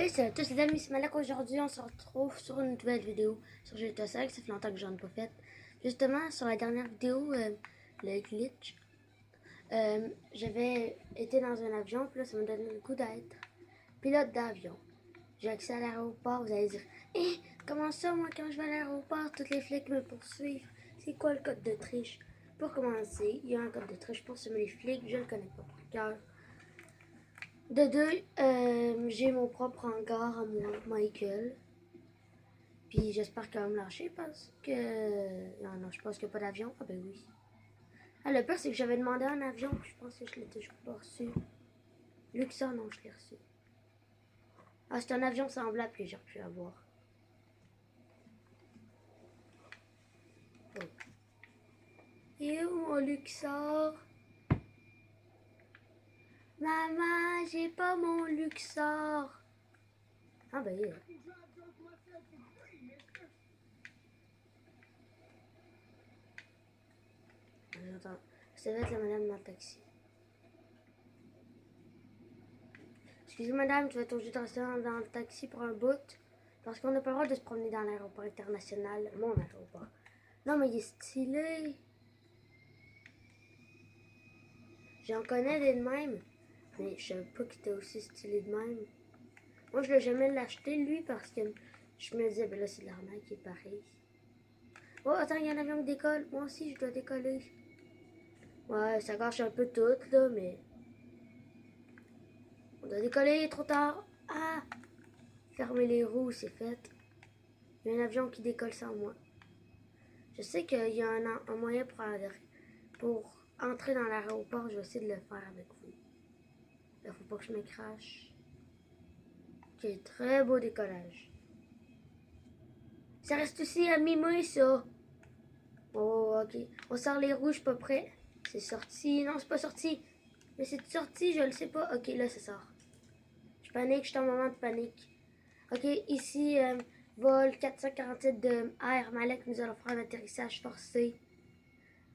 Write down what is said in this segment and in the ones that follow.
Hey, salut à tous les amis, c'est Malak. Aujourd'hui, on se retrouve sur une nouvelle vidéo sur GTA 5. Ça fait longtemps que j'en ai pas fait. Justement, sur la dernière vidéo, le glitch, j'avais été dans un avion, puis là, ça m'a donné le coup d'être pilote d'avion. J'ai accès à l'aéroport, vous allez dire, hé, comment ça, moi, quand je vais à l'aéroport, tous les flics me poursuivent? C'est quoi le code de triche? Pour commencer, il y a un code de triche pour semer les flics, je le connais pas par cœur. De deux, j'ai mon propre hangar à moi, Michael. Puis j'espère qu'elle va me lâcher parce que... Non, je pense qu'il n'y a pas d'avion. Ah ben oui. Ah, le pire, c'est que j'avais demandé un avion, puis je pense que je l'ai toujours pas reçu. Luxor, non, je l'ai reçu. Ah, c'est un avion semblable que j'ai pu avoir. Oh. Et où mon Luxor? Maman, j'ai pas mon Luxor. Ah ben oui. J'entends. Ça va être la madame dans le taxi. Excusez madame, tu vas être obligée de rester dans le taxi pour un bout. Parce qu'on n'a pas le droit de se promener dans l'aéroport international. Mon aéroport. Non mais il est stylé. J'en connais des de même. Mais je savais pas qu'il était aussi stylé de même. Moi je l'ai jamais l'acheté lui parce que je me disais, ben là c'est de l'arnaque qui est pareil. Oh attends, il y a un avion qui décolle. Moi aussi je dois décoller. Ouais, ça gâche un peu tout là, mais... On doit décoller, trop tard. Ah! Fermer les roues, c'est fait. Il y a un avion qui décolle sans moi. Je sais qu'il y a un moyen pour entrer dans l'aéroport. Je vais essayer de le faire avec vous. Là, faut pas que je me crache. Ok, très beau décollage. Ça reste aussi à mi-mai, ça. Oh, ok. On sort les rouges, pas prêt. C'est sorti. Non, c'est pas sorti. Mais c'est sorti, je le sais pas. Ok, là, ça sort. Je panique, je suis en moment de panique. Ok, ici, vol 447 de Air Malek. Nous allons faire un atterrissage forcé.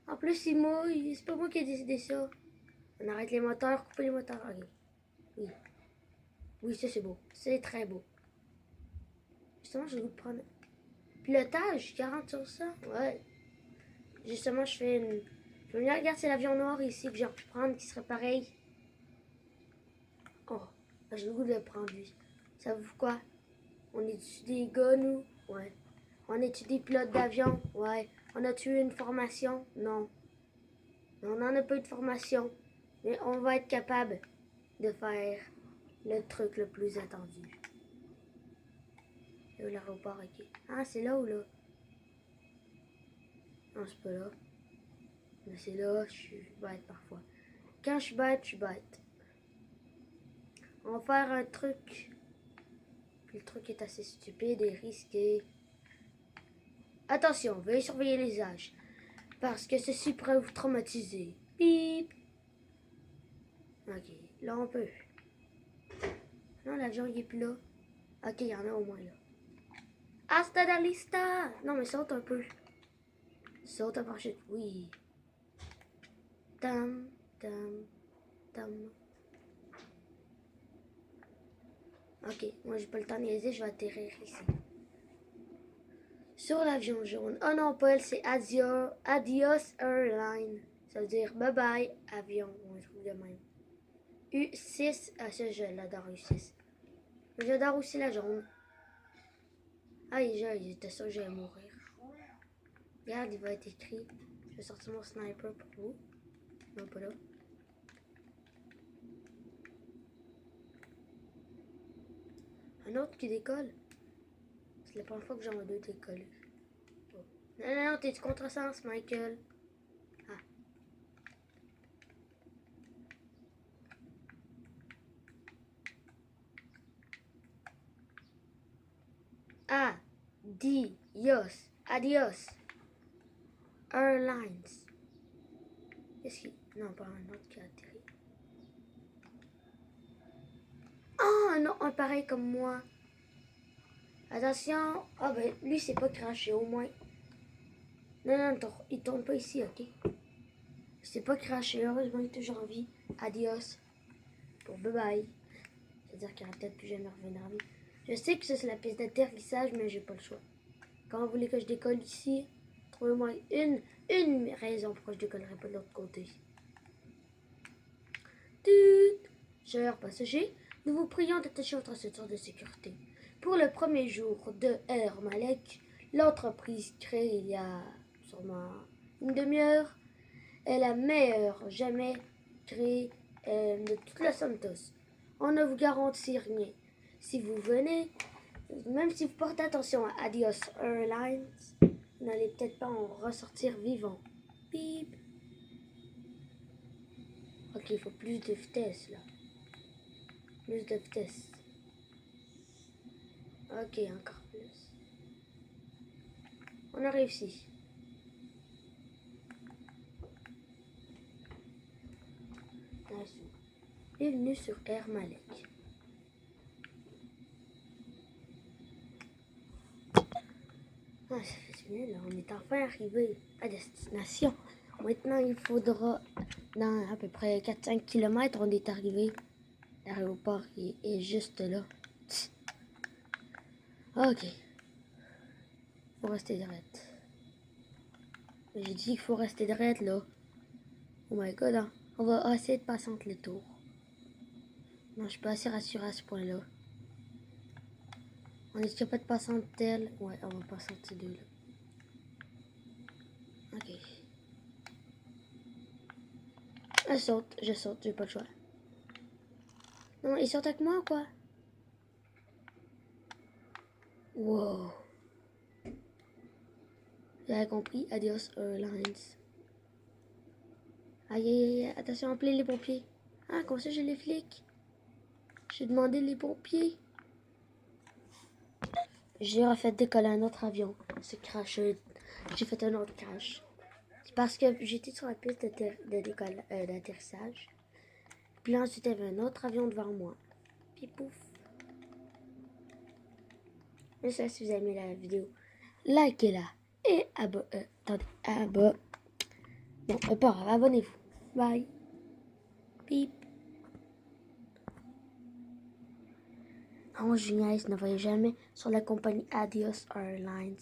En plus, il mouille. C'est pas moi qui ai décidé ça. On arrête les moteurs, couper les moteurs. Ok. Oui. Oui, ça, c'est beau. C'est très beau. Justement, j'ai le goût de prendre... Pilotage, 40 sur ça. Ouais. Justement, je fais une... Je me dis, regarde, c'est l'avion noir ici que j'ai pu prendre qui serait pareil. Oh, j'ai le goût de le prendre, lui. Ça vous quoi? On est-tu des gars, nous? Ouais. On est-tu des pilotes d'avion? Ouais. On a-tu eu une formation? Non. On n'en a pas eu de formation. Mais on va être capable de faire le truc le plus attendu. Et où l'aéroport, ok. Ah, c'est là ou là? Non, c'est pas là. Mais c'est là, je suis bête parfois. Quand je suis bête, je suis bête. On va faire un truc. Puis le truc est assez stupide et risqué. Attention, veuillez surveiller les âges. Parce que ceci pourrait vous traumatiser. Bip! Ok, là on peut. Non, l'avion il est plus là. Ok, il y en a au moins là. Hasta la vista! Non, mais saute un peu. Saute un parachute, oui. Tam, tam, tam. Ok, moi j'ai pas le temps de niaiser, je vais atterrir ici. Sur l'avion jaune. Oh non, Paul, c'est Adios Airline. Ça veut dire bye bye avion. On le trouve de même. U6. Ah, ça, je l'adore, U6. J'adore aussi la jaune. Ah, il était sûr que j'allais mourir. Regarde, il va être écrit. Je vais sortir mon sniper pour vous. Non, pas là. Un autre qui décolle. C'est la première fois que j'en vois deux décoller. Oh. Non, non, non, t'es du contresens, Michael. Ah. Adios. Adios. Airlines. Qu'est-ce qu'il... Non, pas un autre qui a atterri. Oh, non, un pareil comme moi. Attention. Ah, ben, lui, c'est pas craché, au moins. Non, non, il tourne pas ici, ok? C'est pas craché. Heureusement, il est toujours en vie. Adios. Pour bye bye. C'est-à-dire qu'il va peut-être plus jamais revenir à vie. Je sais que ça, c'est la piste d'atterrissage, mais j'ai pas le choix. Quand vous voulez que je décolle ici, trouvez-moi une raison pourquoi je décollerai pas de l'autre côté. Tut! Chers passagers, nous vous prions d'attacher votre ceinture de sécurité. Pour le premier jour de Air Malek, l'entreprise créée il y a sûrement une demi-heure est la meilleure jamais créée de toute la Santos. On ne vous garantit rien. Si vous venez, même si vous portez attention à Adios Airlines, vous n'allez peut-être pas en ressortir vivant. Bip. Ok, il faut plus de vitesse là. Plus de vitesse. Ok, encore plus. On a réussi. Bienvenue sur Air Malek. Ah, ça fait bien, là. On est enfin arrivé à destination. Maintenant, il faudra, dans à peu près 4-5 km, on est arrivé. L'aéroport est juste là. Ok. Faut rester direct. J'ai dit qu'il faut rester direct, là. Oh my god, hein. On va essayer de passer entre les tours. Non, je suis pas assez rassuré à ce point-là. On est capable de passer entre tel. Ouais, on va passer entre ces deux-là. Ok. Je saute, j'ai pas le choix. Non, ils sortent avec moi ou quoi? Wow. Vous avez compris? Adios Airlines. Aïe, aïe, aïe, attention, appelez les pompiers. Ah, comme ça, j'ai les flics. J'ai demandé les pompiers. J'ai refait décoller un autre avion. C'est crashé. J'ai fait un autre crash. C'est parce que j'étais sur la piste d'atterrissage. Puis là, ensuite, il y avait un autre avion devant moi. Puis pouf. Mais ça, si vous avez aimé la vidéo, likez-la. Et attendez, bon, pas grave, abonnez-vous. Bye. Bip. Non, Junior, ne voyez jamais sur la compagnie Adios Airlines.